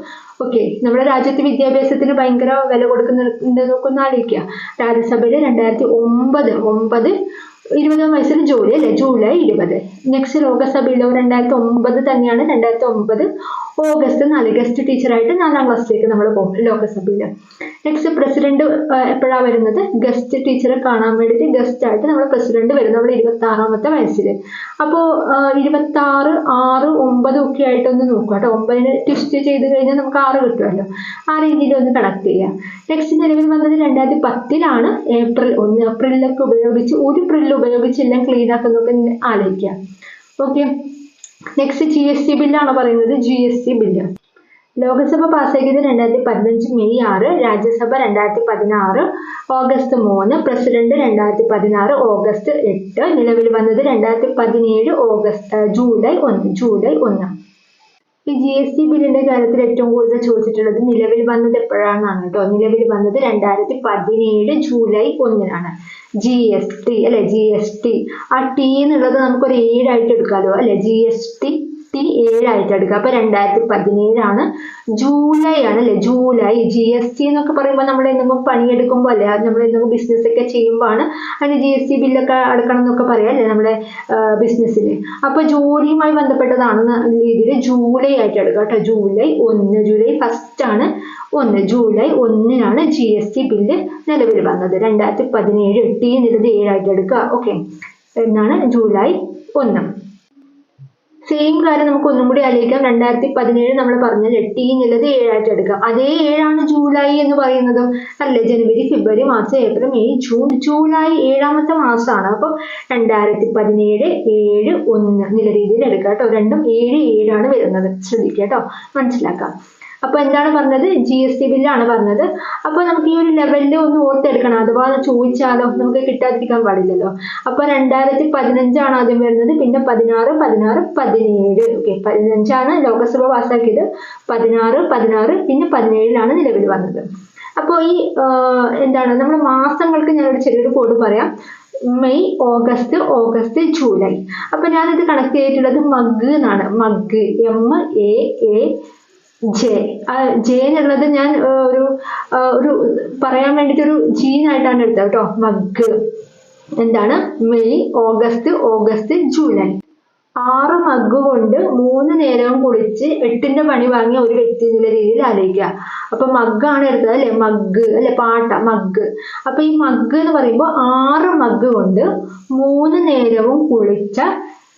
നമ്മുടെ രാജ്യത്ത് വിദ്യാഭ്യാസത്തിന് ഭയങ്കര വില കൊടുക്കുന്നുണ്ടെന്നൊക്കെ ഒന്ന് ആലോചിക്കുക. രാജ്യസഭയിൽ 2009 20ാം വയസ്സിൽ ജോലി അല്ലേ, ജൂലൈ 20. നെക്സ്റ്റ് ലോകസഭയിലോ 2009 തന്നെയാണ്. 2009 ഓഗസ്റ്റ് 4 ഗസ്റ്റ് ടീച്ചറായിട്ട് 4ാം ക്ലാസ്സിലേക്ക് നമ്മൾ പോകും ലോകസഭയിൽ. നെക്സ്റ്റ് പ്രസിഡന്റ് എപ്പോഴാണ് വരുന്നത്, ഗസ്റ്റ് ടീച്ചറെ കാണാൻ വേണ്ടിയിട്ട് ഗസ്റ്റ് ആയിട്ട് നമ്മൾ പ്രസിഡന്റ് വരും നമ്മൾ 26ാമത്തെ വയസ്സിൽ. അപ്പോൾ 26, 6, 9 ഒക്കെ ആയിട്ടൊന്ന് നോക്കുക കേട്ടോ. 9 ട്വിസ്റ്റ് ചെയ്ത് കഴിഞ്ഞാൽ നമുക്ക് 6 കിട്ടുമല്ലോ. ആ രീതിയിൽ ഒന്ന് കണക്ട് ചെയ്യാം. നെക്സ്റ്റ് നിലവിൽ വന്നത് 2010 ഏപ്രിൽ 1. പ്രില്ലൊക്കെ ഉപയോഗിച്ച് ഒരു പ്രില്ല് ഉപയോഗിച്ചെല്ലാം ക്ലീൻ ആക്കുന്നൊക്കെ ആലോചിക്കാം. നെക്സ്റ്റ് GST ബില്ലാണ് പറയുന്നത്. GST ബില്ല് ലോകസഭ പാസ്സാക്കിയത് 2015 May 6, Rajya Sabha 2016 August 3, president 2016 August 8, നിലവിൽ വന്നത് 2017 ജൂലൈ 1. ഈ GST ബില്ലിന്റെ കാര്യത്തിൽ ഏറ്റവും കൂടുതൽ ചോദിച്ചിട്ടുള്ളത് നിലവിൽ വന്നത് എപ്പോഴാണെന്നാണ് കേട്ടോ. നിലവിൽ വന്നത് 2017 ജൂലൈ 1 GST അല്ലെ. GST ആ T എന്നുള്ളത് നമുക്കൊരു 7 ആയിട്ട് എടുക്കാമല്ലോ അല്ലെ. GST 7 ആയിട്ട് എടുക്കുക. അപ്പൊ 2017 ജൂലൈ ആണ് അല്ലെ. ജൂലൈ GST എന്നൊക്കെ പറയുമ്പോൾ നമ്മൾ എന്തെങ്കിലും പണിയെടുക്കുമ്പോൾ അല്ലെ, നമ്മൾ എന്തെങ്കിലും ബിസിനസ് ഒക്കെ ചെയ്യുമ്പോൾ ആണ് അതിന് GST ബില്ലൊക്കെ അടക്കണം എന്നൊക്കെ പറയാം അല്ലെ നമ്മുടെ ബിസിനസ്സിൽ. അപ്പൊ ജോലിയുമായി ബന്ധപ്പെട്ടതാണെന്ന രീതിയിൽ ജൂലൈ ആയിട്ട് എടുക്കുക കേട്ടോ. July 1, July 1 July 1 GST bill നിലവിൽ വന്നത്. 2017 T എന്നുള്ളത് 7 ആയിട്ട് എടുക്കുക. എന്നാണ് ജൂലൈ 1. സെയിം കാര്യം നമുക്ക് ഒന്നും കൂടി ആലോചിക്കാം. 2017 നമ്മൾ പറഞ്ഞാൽ T എന്നുള്ളത് 7 ആയിട്ട് എടുക്കാം. അതേ 7 ജൂലൈ എന്ന് പറയുന്നതും അല്ലേ. January, February, March, April, May, June. July 7ാമത്തെ മാസമാണ്. അപ്പോൾ 2017 7 1 നില രീതിയിൽ എടുക്കാം കേട്ടോ. രണ്ടും 7 വരുന്നത്. ശ്രദ്ധിക്കുക കേട്ടോ, മനസ്സിലാക്കാം. അപ്പോൾ എന്താണ് പറഞ്ഞത്, GST ബില്ലാണ് പറഞ്ഞത്. അപ്പോൾ നമുക്ക് ഈ ഒരു ലെവലിൽ ഒന്ന് ഓർത്തെടുക്കണം. അഥവാ ചോദിച്ചാലോ നമുക്ക് കിട്ടാതിരിക്കാൻ പാടില്ലല്ലോ. അപ്പോൾ 2015 ആദ്യം വരുന്നത്. പിന്നെ 16, 17 15 ലോകസഭ പാസ്സാക്കിയത്. 16 പിന്നെ 17 നിലവിൽ വന്നത്. അപ്പോൾ ഈ എന്താണ് നമ്മുടെ മാസങ്ങൾക്ക് ഞാനൊരു ചെറിയൊരു കോഡ് പറയാം. May, August, July. അപ്പോൾ ഞാനിത് കണക്ട് ചെയ്തിട്ടുള്ളത് മഗ് എന്നാണ്. മഗ് ജെ എന്നുള്ളത് ഞാൻ ഒരു പറയാൻ വേണ്ടിയിട്ട് ഒരു ജീനായിട്ടാണ് എടുത്തത് കേട്ടോ. മഗ് എന്താണ്, മെയ്, ഓഗസ്റ്റ്, ജൂലൈ. 6 മഗ് കൊണ്ട് 3 നേരവും കുളിച്ച് 8ന്റെ പണി വാങ്ങിയ ഒരു വ്യക്തി എന്നുള്ള രീതിയിൽ ആലോചിക്കുക. അപ്പൊ മഗ്ഗാണ് എടുത്തത് അല്ലെ, മഗ് അല്ലെ, പാട്ട മഗ്. അപ്പൊ ഈ മഗ് എന്ന് പറയുമ്പോൾ 6 മഗ് കൊണ്ട് 3 നേരവും കുളിച്ച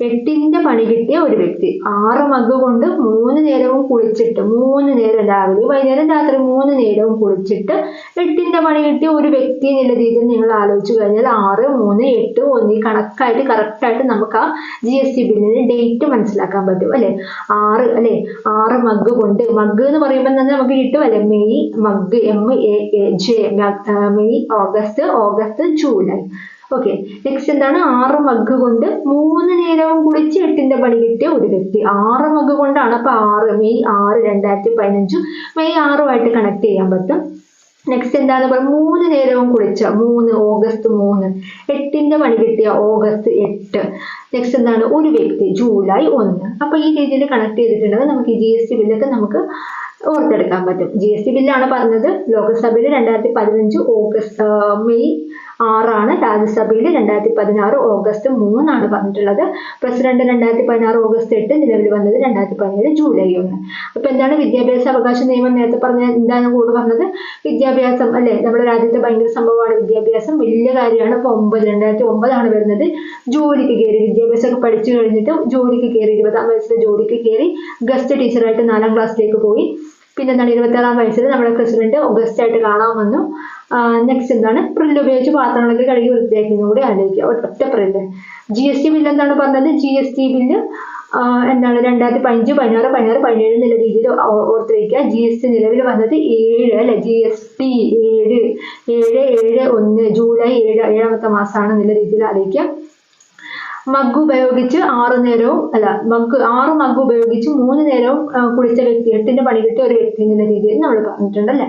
8ന്റെ പണി കിട്ടിയ ഒരു വ്യക്തി. 6 മഗ് കൊണ്ട് 3 നേരവും കുളിച്ചിട്ട്, 3 നേരം രാവിലെ വൈകുന്നേരം രാത്രി 3 നേരവും കുളിച്ചിട്ട് 8ന്റെ പണി കിട്ടിയ ഒരു വ്യക്തി എന്നുള്ള രീതിയിൽ നിങ്ങൾ ആലോചിച്ചു കഴിഞ്ഞാൽ 6, 3, 8, 1 ഈ കണക്കായിട്ട് കറക്റ്റായിട്ട് നമുക്ക് ആ GST ബില്ലിന് ഡേറ്റ് മനസ്സിലാക്കാൻ പറ്റും അല്ലെ. 6 അല്ലെ, 6 മഗ് കൊണ്ട്, മഗ് എന്ന് പറയുമ്പോൾ തന്നെ നമുക്ക് കിട്ടും അല്ലെ, May mug, MAJ, May, August, July. Okay, next എന്താണ്, 6 മഗ് കൊണ്ട് 3 നേരവും കുളിച്ച് 8ന്റെ പണി കിട്ടിയ ഒരു വ്യക്തി. 6 മഗ് കൊണ്ടാണ്. അപ്പൊ 6 മെയ് 6 2015 മെയ് 6 കണക്ട് ചെയ്യാൻ പറ്റും. നെക്സ്റ്റ് എന്താന്ന് പറയുക, 3 നേരവും കുളിച്ച 3 ഓഗസ്റ്റ് 3, 8ന്റെ പണി കിട്ടിയ ഓഗസ്റ്റ് 8. നെക്സ്റ്റ് എന്താണ്, ഒരു വ്യക്തി ജൂലൈ 1. അപ്പൊ ഈ രീതിയിൽ കണക്ട് ചെയ്തിട്ടുണ്ടെങ്കിൽ നമുക്ക് ഈ GST ബില്ലൊക്കെ നമുക്ക് ഓർത്തെടുക്കാൻ പറ്റും. GST ബില്ലാണ് പറഞ്ഞത്. ലോകസഭയിൽ 2015 മെയ് 6 രാജ്യസഭയിൽ 2016 ഓഗസ്റ്റ് 3 പറഞ്ഞിട്ടുള്ളത്. പ്രസിഡന്റ് 2016 ഓഗസ്റ്റ് 8, നിലവിൽ വന്നത് 2017 ജൂലൈ 1. അപ്പൊ എന്താണ് വിദ്യാഭ്യാസ അവകാശ നിയമം? നേരത്തെ പറഞ്ഞ എന്താണ് കൂടെ പറഞ്ഞത്, വിദ്യാഭ്യാസം അല്ലെ, നമ്മുടെ രാജ്യത്തെ ഭയങ്കര സംഭവമാണ് വിദ്യാഭ്യാസം, വലിയ കാര്യമാണ്. അപ്പൊ 2009 വരുന്നത്. ജോലിക്ക് കയറി, വിദ്യാഭ്യാസമൊക്കെ പഠിച്ചു കഴിഞ്ഞിട്ട് ജോലിക്ക് കയറി, 20-ആം വയസ്സിൽ ജോലിക്ക് കയറി, ഗസ്റ്റ് ടീച്ചറായിട്ട് 4ാം ക്ലാസ്സിലേക്ക് പോയി. പിന്നെ എന്താണ്, 26-ആം വയസ്സിൽ നമ്മുടെ പ്രസിഡന്റ് ഗസ്റ്റ് ആയിട്ട് കാണാൻ വന്നു. നെക്സ്റ്റ് എന്താണ്, പ്രില്ല് ഉപയോഗിച്ച് പാത്രങ്ങളൊക്കെ കഴുകി വൃത്തിയാക്കിയെന്നും കൂടി ആലോചിക്കുക. ഒറ്റ പ്രില്ല്. GST ബില്ല് എന്താണ് പറഞ്ഞത്, GST ബില്ല് എന്താണ് 2015, 16, 17 എന്നുള്ള രീതിയിൽ ഓർത്ത് വയ്ക്കുക. GST നിലവിൽ വന്നത് 7 അല്ലെ, GST 7/1 ജൂലൈ 7ാമത്തെ മാസമാണ് എന്നുള്ള രീതിയിൽ ആലോചിക്കുക. മഗ് ഉപയോഗിച്ച് 6 നേരവും അല്ല, 6 മഗ് ഉപയോഗിച്ച് 3 നേരവും കുളിച്ച വ്യക്തി, 8ന്റെ പണി കിട്ടിയ ഒരു വ്യക്തി എന്നുള്ള രീതിയിൽ നമ്മൾ പറഞ്ഞിട്ടുണ്ടല്ലേ.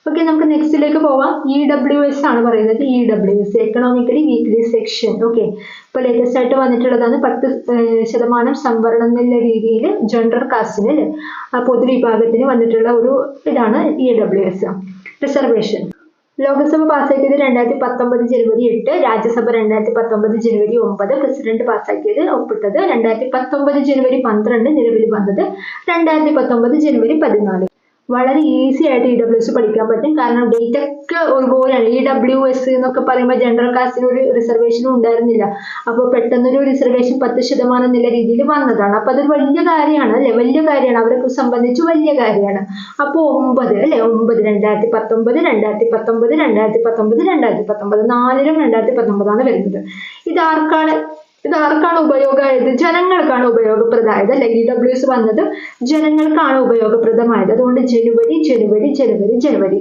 ഓക്കെ, നമുക്ക് നെക്സ്റ്റിലേക്ക് പോവാം. EWS ആണ് പറയുന്നത്. EWS economically weekly section. Okay, ഇപ്പൊ ലേറ്റസ്റ്റ് ആയിട്ട് വന്നിട്ടുള്ളതാണ്. 10% സംവരണം എന്നുള്ള രീതിയിൽ ജനറൽ കാസ്റ്റിന് അല്ലെ, പൊതുവിഭാഗത്തിന് വന്നിട്ടുള്ള ഒരു ഇതാണ് EWS റിസർവേഷൻ. ലോകസഭ പാസ്സാക്കിയത് 2019 ജനുവരി 8, രാജ്യസഭ 2019 ജനുവരി 9, പ്രസിഡന്റ് പാസ്സാക്കിയത് ഒപ്പിട്ടത് 2019 ജനുവരി 12, നിലവിൽ വന്നത് 2019 ജനുവരി 14. വളരെ ഈസി ആയിട്ട് EWS പഠിക്കാൻ പറ്റും. കാരണം ഡേറ്റ് ഒക്കെ ഒരുപോലെയാണ്. EWS എന്നൊക്കെ പറയുമ്പോൾ ജനറൽ കാസ്റ്റിന് ഒരു റിസർവേഷനും ഉണ്ടായിരുന്നില്ല. അപ്പോൾ പെട്ടെന്നൊരു റിസർവേഷൻ 10% എന്നുള്ള രീതിയിൽ വന്നതാണ്. അപ്പൊ അതൊരു വലിയ കാര്യമാണ് അല്ലെ, വലിയ കാര്യമാണ്, അവരെ സംബന്ധിച്ച് വലിയ കാര്യമാണ്. അപ്പോൾ 9 അല്ലെ, 9 2019, 2019, 2019, 2019 4ലും 2019 വരുന്നത്. ഇതാർക്കാണ് ഉപയോഗമായത്? ജനങ്ങൾക്കാണ് ഉപയോഗപ്രദമായത് അല്ലെ. EWS വന്നത് ജനങ്ങൾക്കാണ് ഉപയോഗപ്രദമായത്. അതുകൊണ്ട് ജനുവരി.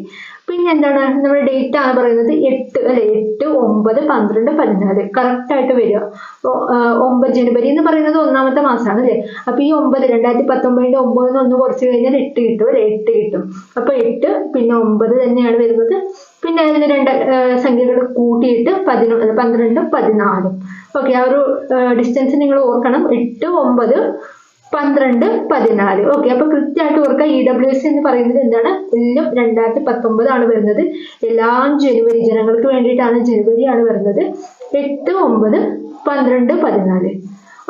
പിന്നെ എന്താണ്, നമ്മുടെ ഡേറ്റ് ആണ് പറയുന്നത് 8 അല്ലെ, 8, 9, 12, 14 കറക്റ്റ് ആയിട്ട് വരിക. 9 ജനുവരി എന്ന് പറയുന്നത് 1ാമത്തെ മാസമാണ് അല്ലെ. അപ്പൊ ഈ 9 2019 9 1 കുറച്ച് കഴിഞ്ഞാൽ 8 കിട്ടും അല്ലെ, 8 കിട്ടും. അപ്പൊ 8 പിന്നെ 9 തന്നെയാണ് വരുന്നത്. പിന്നെ അതിന് 2 സംഖ്യകൾ കൂട്ടിയിട്ട് 12, 14. ഓക്കെ, ആ ഒരു ഡിസ്റ്റൻസ് നിങ്ങൾ ഓർക്കണം. 8, 9, 12, 14. ഓക്കെ, അപ്പൊ കൃത്യമായിട്ട് ഓർക്കുക. EWS എന്ന് പറയുന്നത് എന്താണ്, എല്ലാം 2019 വരുന്നത്. എല്ലാം ജനുവരി, ജനങ്ങൾക്ക് വേണ്ടിയിട്ടാണ്, ജനുവരിയാണ് വരുന്നത്. 8, 9, 12, 14.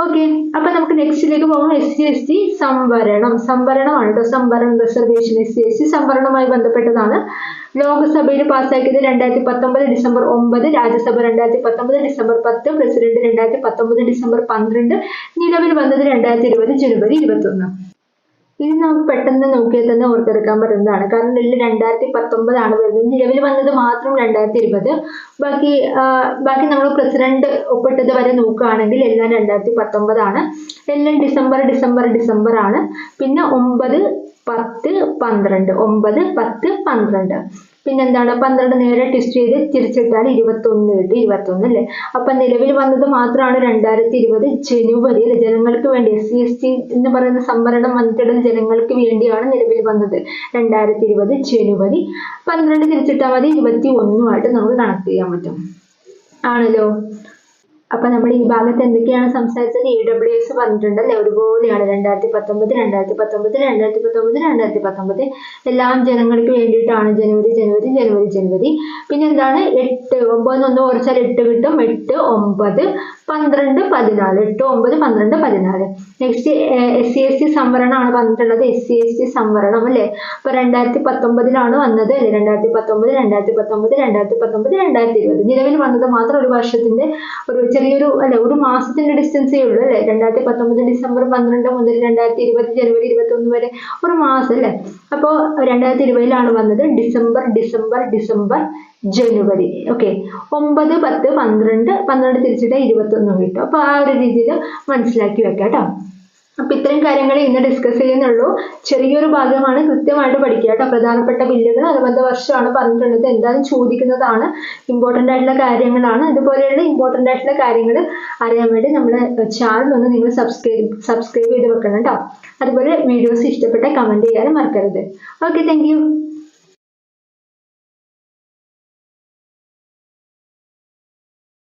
ഓക്കെ, അപ്പൊ നമുക്ക് നെക്സ്റ്റിലേക്ക് പോകാം. SC/ST സംവരണമാണ് കേട്ടോ. സംവരണം റിസർവേഷൻ SC/ST സംവരണവുമായി ബന്ധപ്പെട്ടതാണ്. ലോകസഭയിൽ പാസ്സാക്കിയത് 2019 December 9, Rajya Sabha 2019 December 10, president 2019 December 12, നിലവിൽ വന്നത് 2020 ജനുവരി 21. ഇത് നമുക്ക് പെട്ടെന്ന് നോക്കിയാൽ തന്നെ ഓർത്തെടുക്കാൻ പറ്റുന്നതാണ്. കാരണം ഇതിൽ 2019 വരുന്നത്, നിലവിൽ വന്നത് മാത്രം 2020. ബാക്കി നമ്മൾ പ്രസിഡന്റ് ഒപ്പിട്ടത് വരെ നോക്കുകയാണെങ്കിൽ എല്ലാം 2019. എല്ലാം ഡിസംബർ ആണ്. പിന്നെ 9, 10, 12, 9, 10, 12. പിന്നെന്താണ്, 12 നേരെ ട്വിസ്റ്റ് ചെയ്ത് തിരിച്ചിട്ടാൽ 21 കിട്ടി, 21 അല്ലേ. അപ്പൊ നിലവിൽ വന്നത് മാത്രമാണ് 2020 ജനുവരി അല്ലെ. ജനങ്ങൾക്ക് വേണ്ടി SC/ST എന്ന് പറയുന്ന സംവരണം വന്നിട്ടുള്ളത് ജനങ്ങൾക്ക് വേണ്ടിയാണ് നിലവിൽ വന്നത്. 2020 ജനുവരി. 12 തിരിച്ചിട്ടാൽ മതി, 21 നമുക്ക് കണക്ട് ചെയ്യാൻ പറ്റും ആണല്ലോ. അപ്പൊ നമ്മൾ ഈ ഭാഗത്ത് എന്തൊക്കെയാണ് സംസാരിച്ചത്? EWS പറഞ്ഞിട്ടുണ്ട് അല്ലെ, ഒരുപോലെയാണ്. 2019 എല്ലാം ജനങ്ങൾക്ക് വേണ്ടിയിട്ടാണ്. ജനുവരി. പിന്നെ എന്താണ്, 8, 9 1 കുറച്ചാൽ 8 കിട്ടും. 8, 9, 12, 14, 8, 9, 12, 14. നെക്സ്റ്റ് SC/ST സംവരണമാണ് പറഞ്ഞിട്ടുള്ളത്. SC/ST സംവരണം അല്ലേ. അപ്പൊ 2019 വന്നത് അല്ലെ. 2019, 2019, 2019, 2020 നിലവിൽ വന്നത് മാത്രം ഒരു വർഷത്തിന്റെ ഒരു ചെറിയൊരു അല്ലെ ഒരു മാസത്തിന്റെ ഡിസ്റ്റൻസേ ഉള്ളൂ അല്ലെ. 2019 ഡിസംബർ 12 മുതൽ 2020 ജനുവരി 21 വരെ ഒരു മാസം അല്ലെ. അപ്പോ 2020 വന്നത് ഡിസംബർ ജനുവരി. ഓക്കെ, 9, 10, 12, 12 തിരിച്ചിട്ട് 21 കിട്ടും. അപ്പൊ ആ ഒരു രീതിയിൽ മനസ്സിലാക്കി വെക്കാം കേട്ടോ. അപ്പൊ ഇത്രയും കാര്യങ്ങൾ ഇന്ന് ഡിസ്കസ് ചെയ്യുന്നുള്ളൂ. ചെറിയൊരു ഭാഗമാണ്, കൃത്യമായിട്ട് പഠിക്കുക കേട്ടോ. പ്രധാനപ്പെട്ട ബില്ലുകൾ അനുബന്ധ വർഷമാണ് പറഞ്ഞിട്ടുള്ളത്, എന്താണെന്ന് ചോദിക്കുന്നതാണ്, ഇമ്പോർട്ടന്റ് ആയിട്ടുള്ള കാര്യങ്ങളാണ്. ഇതുപോലെയുള്ള ഇമ്പോർട്ടന്റ് ആയിട്ടുള്ള കാര്യങ്ങൾ അറിയാൻ വേണ്ടി നമ്മുടെ ചാനൽ ഒന്ന് നിങ്ങൾ സബ്സ്ക്രൈബ് ചെയ്ത് വെക്കണം കേട്ടോ. അതുപോലെ വീഡിയോസ് ഇഷ്ടപ്പെട്ട കമന്റ് ചെയ്യാനും മറക്കരുത്. Okay, thank you.